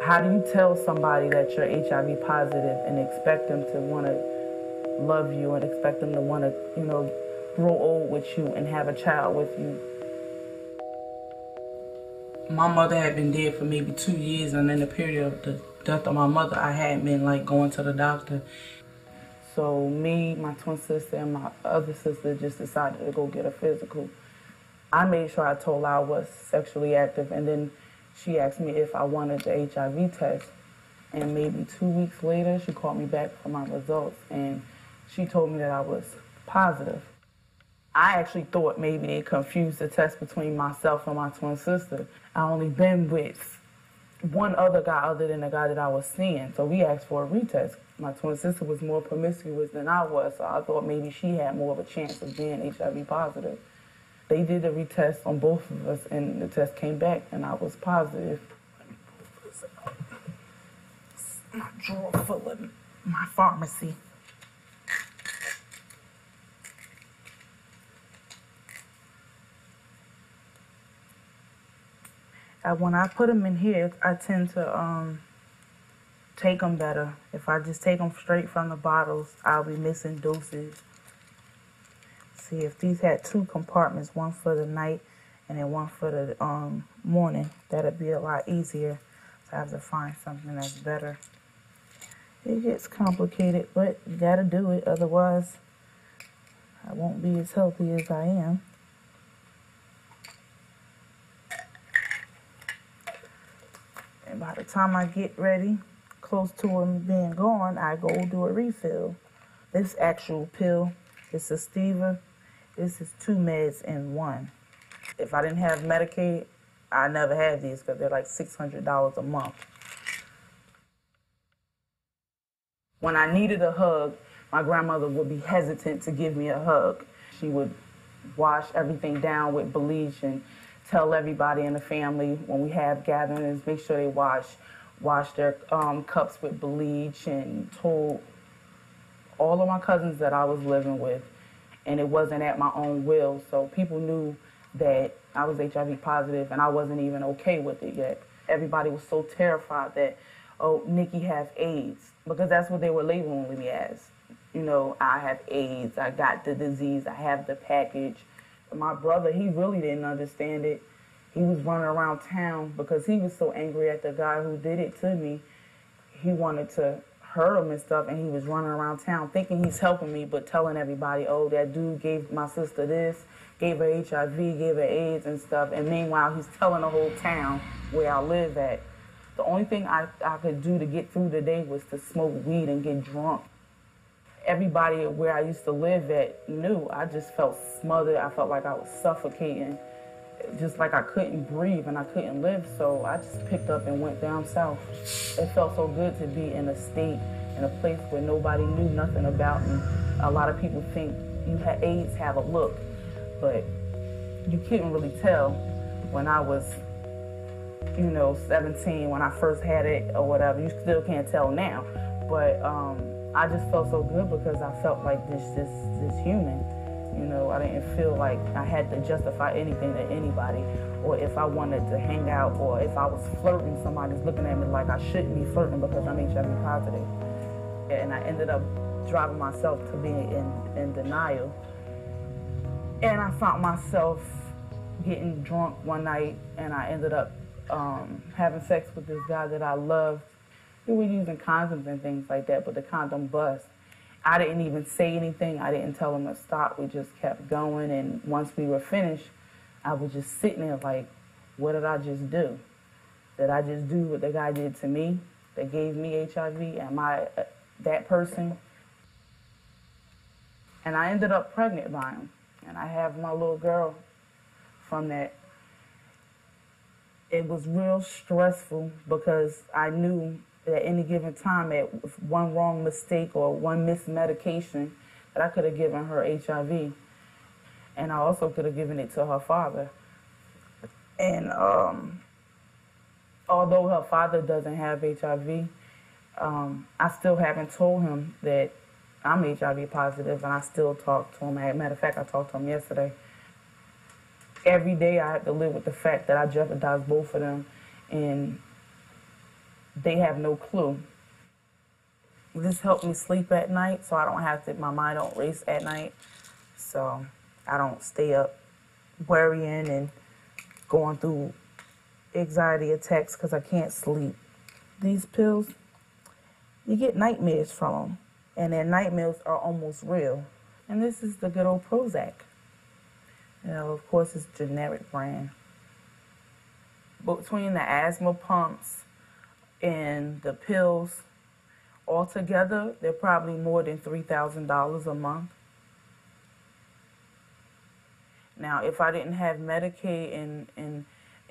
How do you tell somebody that you're HIV positive and expect them to want to love you and expect them to want to, grow old with you and have a child with you? My mother had been dead for maybe 2 years, and in the period of the death of my mother, I had been going to the doctor. So me, my twin sister, and my other sister just decided to go get a physical. I made sure I told her I was sexually active, and then she asked me if I wanted the HIV test. And maybe 2 weeks later, she called me back for my results, and she told me that I was positive. I actually thought maybe they confused the test between myself and my twin sister. I only been with one other guy other than the guy that I was seeing, so we asked for a retest. My twin sister was more promiscuous than I was, so I thought maybe she had more of a chance of being HIV positive. They did a retest on both of us, and the test came back, and I was positive. Let me pull this out. My drawer full of my pharmacy. When I put them in here, I tend to take them better. If I just take them straight from the bottles, I'll be missing doses. See, if these had 2 compartments, one for the night and then one for the morning, that'd be a lot easier. So I have to find something that's better. It gets complicated, but you gotta do it, otherwise I won't be as healthy as I am. And by the time I get ready, close to him being gone, I go do a refill. This actual pill is a Steva. This is 2 meds in 1. If I didn't have Medicaid, I never had these because they're like $600 a month. When I needed a hug, my grandmother would be hesitant to give me a hug. She would wash everything down with bleach and tell everybody in the family when we have gatherings, make sure they wash their cups with bleach, and told all of my cousins that I was living with, and it wasn't at my own will. So people knew that I was HIV positive, and I wasn't even okay with it yet. Everybody was so terrified that, oh, Nikki has AIDS, because that's what they were labeling me as. I have AIDS, I got the disease, I have the package. My brother, he really didn't understand it. He was running around town because he was so angry at the guy who did it to me. He wanted to hurt him and stuff, and he was running around town thinking he's helping me, but telling everybody, oh, that dude gave my sister this, gave her HIV, gave her AIDS and stuff. And meanwhile, he's telling the whole town where I live at. The only thing I could do to get through the day was to smoke weed and get drunk. Everybody where I used to live at knew. I just felt smothered. I felt like I was suffocating, just like I couldn't breathe and I couldn't live. So I just picked up and went down south. It felt so good to be in a state, in a place where nobody knew nothing about me. A lot of people think AIDS have a look, but you couldn't really tell when I was 17, when I first had it or whatever. You still can't tell now, but I just felt so good because I felt like this human. I didn't feel like I had to justify anything to anybody, or if I wanted to hang out, or if I was flirting, somebody's looking at me like I shouldn't be flirting because I'm HIV positive. And I ended up driving myself to be in denial. And I found myself getting drunk one night, and I ended up having sex with this guy that I loved. We were using condoms and things like that, but the condom bust. I didn't even say anything. I didn't tell him to stop. We just kept going, and once we were finished, I was just sitting there like, what did I just do? Did I just do what the guy did to me that gave me HIV? Am I that person? And I ended up pregnant by him, and I have my little girl from that. It was real stressful because I knew at any given time, at one wrong mistake or one missed medication, that I could have given her HIV. And I also could have given it to her father. And although her father doesn't have HIV, I still haven't told him that I'm HIV positive, and I still talk to him. As a matter of fact, I talked to him yesterday. Every day I have to live with the fact that I jeopardized both of them, and they have no clue. This helped me sleep at night, so I don't have to, my mind don't race at night. So I don't stay up worrying and going through anxiety attacks because I can't sleep. These pills, you get nightmares from them, and their nightmares are almost real. And this is the good old Prozac. You know, of course, it's generic brand. Between the asthma pumps and the pills, altogether, they're probably more than $3,000 a month. Now, if I didn't have Medicaid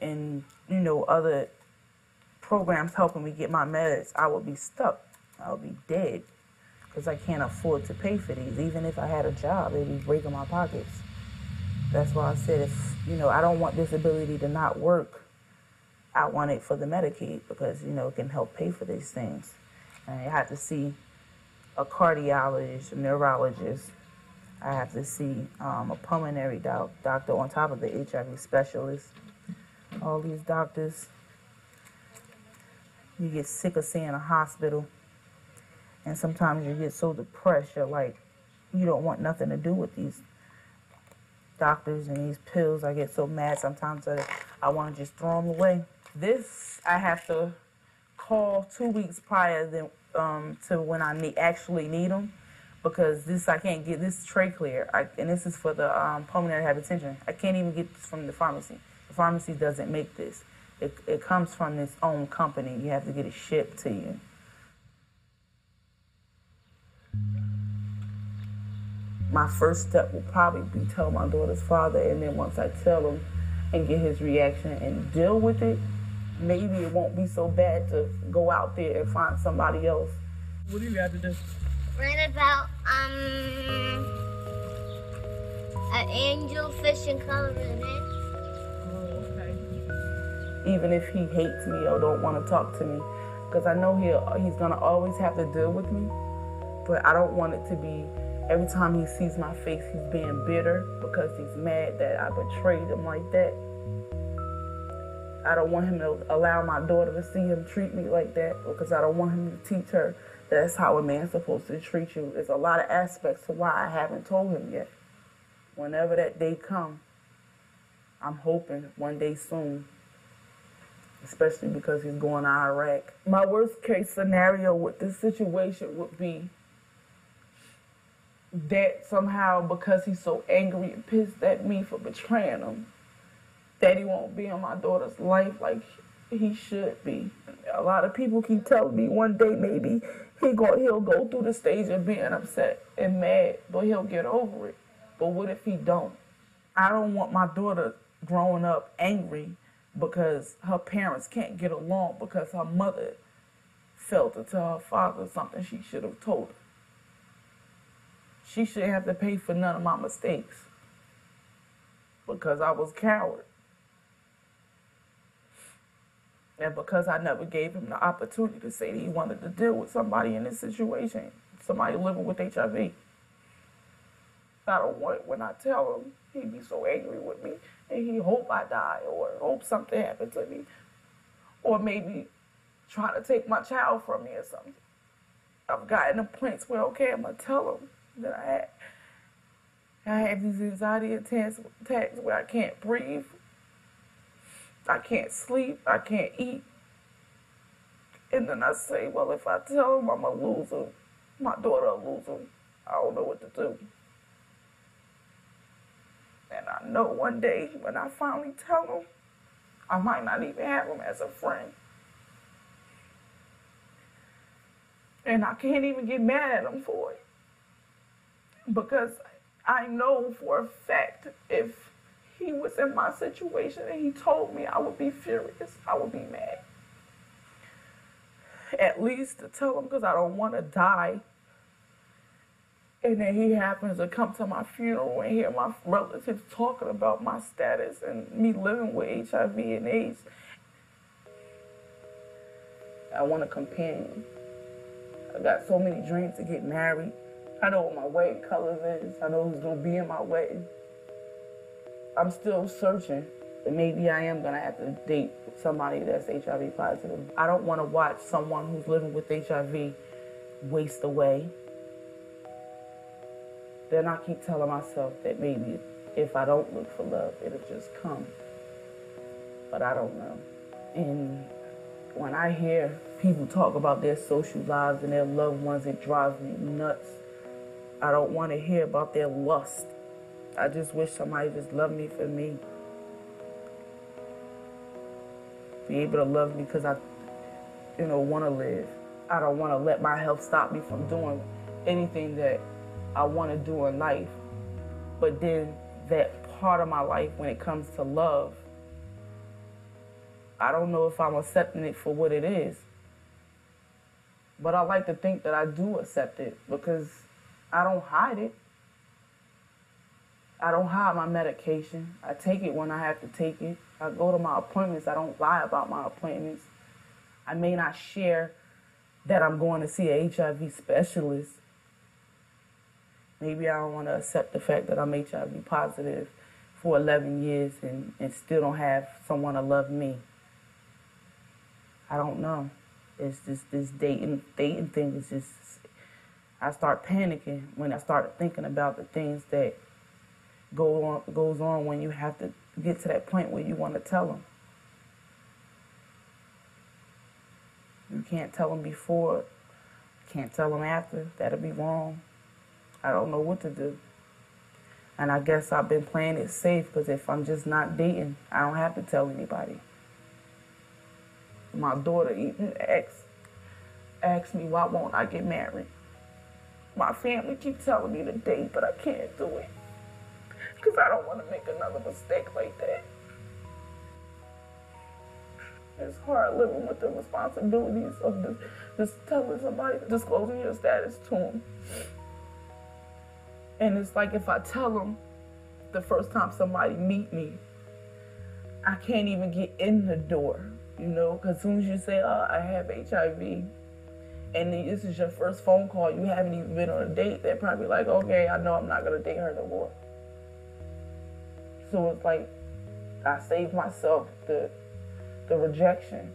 and you know, other programs helping me get my meds, I would be stuck. I would be dead because I can't afford to pay for these. Even if I had a job, it'd be breaking my pockets. That's why I said, if, you know, I don't want this ability to not work. I want it for the Medicaid because, you know, it can help pay for these things. And I have to see a cardiologist, a neurologist. I have to see a pulmonary doctor on top of the HIV specialist. All these doctors, you get sick of seeing a hospital. And sometimes you get so depressed, you're like, you don't want nothing to do with these doctors and these pills. I get so mad sometimes that I want to just throw them away. This, I have to call 2 weeks prior to when I actually need them, because this, I can't get this trachea, and this is for the pulmonary hypertension. I can't even get this from the pharmacy. The pharmacy doesn't make this. It comes from its own company. You have to get it shipped to you. My first step will probably be tell my daughter's father, and then once I tell him and get his reaction and deal with it, maybe it won't be so bad to go out there and find somebody else. What do you have to do? Write about an angel fish and color it in. Oh, okay. Even if he hates me or don't want to talk to me, because I know he's gonna always have to deal with me, but I don't want it to be every time he sees my face, he's being bitter because he's mad that I betrayed him like that. I don't want him to allow my daughter to see him treat me like that, because I don't want him to teach her that's how a man's supposed to treat you. There's a lot of aspects to why I haven't told him yet. Whenever that day comes, I'm hoping one day soon, especially because he's going to Iraq. My worst case scenario with this situation would be that somehow, because he's so angry and pissed at me for betraying him, that he won't be in my daughter's life like he should be. A lot of people keep telling me one day maybe he'll go through the stage of being upset and mad, but he'll get over it. But what if he don't? I don't want my daughter growing up angry because her parents can't get along because her mother failed to tell her father something she should have told her. She shouldn't have to pay for none of my mistakes because I was a coward. And because I never gave him the opportunity to say that he wanted to deal with somebody in this situation, somebody living with HIV. I don't want when I tell him, he'd be so angry with me and he hope I die or hope something happened to me, or maybe try to take my child from me or something. I've gotten to points where, okay, I'm going to tell him that I have these anxiety attacks where I can't breathe, I can't sleep, I can't eat. And then I say, well, if I tell him I'm going to lose him, my daughter will lose him, I don't know what to do. And I know one day when I finally tell him, I might not even have him as a friend. And I can't even get mad at him for it. Because I know for a fact if he was in my situation and he told me, I would be furious, I would be mad. At least to tell him, because I don't want to die. And then he happens to come to my funeral and hear my relatives talking about my status and me living with HIV and AIDS. I want a companion. I got so many dreams to get married. I know what my wedding colors is. I know who's going to be in my wedding. I'm still searching. maybe I am gonna have to date somebody that's HIV positive. I don't want to watch someone who's living with HIV waste away. Then I keep telling myself that maybe if I don't look for love, it'll just come. But I don't know. And when I hear people talk about their social lives and their loved ones, it drives me nuts. I don't want to hear about their lust. I just wish somebody just loved me for me. Be able to love me because I, want to live. I don't want to let my health stop me from doing anything that I want to do in life. But then that part of my life, when it comes to love, I don't know if I'm accepting it for what it is. But I like to think that I do accept it because I don't hide it. I don't hide my medication. I take it when I have to take it. I go to my appointments. I don't lie about my appointments. I may not share that I'm going to see an HIV specialist. Maybe I don't want to accept the fact that I'm HIV positive for 11 years and still don't have someone to love me. I don't know. It's just this dating thing is just, I start panicking when I start thinking about the things that goes on when you have to get to that point where you want to tell them. You can't tell them before, can't tell them after. That'll be wrong. I don't know what to do. And I guess I've been playing it safe because if I'm just not dating, I don't have to tell anybody. My daughter even asked me why won't I get married. My family keep telling me to date, but I can't do it because I don't want to make another mistake like that. It's hard living with the responsibilities of just telling somebody, disclosing your status to them. And it's like if I tell them the first time somebody meet me, I can't even get in the door, because as soon as you say, oh, I have HIV, and this is your first phone call, you haven't even been on a date, they're probably like, okay, I know I'm not going to date her no more. So it's like I saved myself the rejection.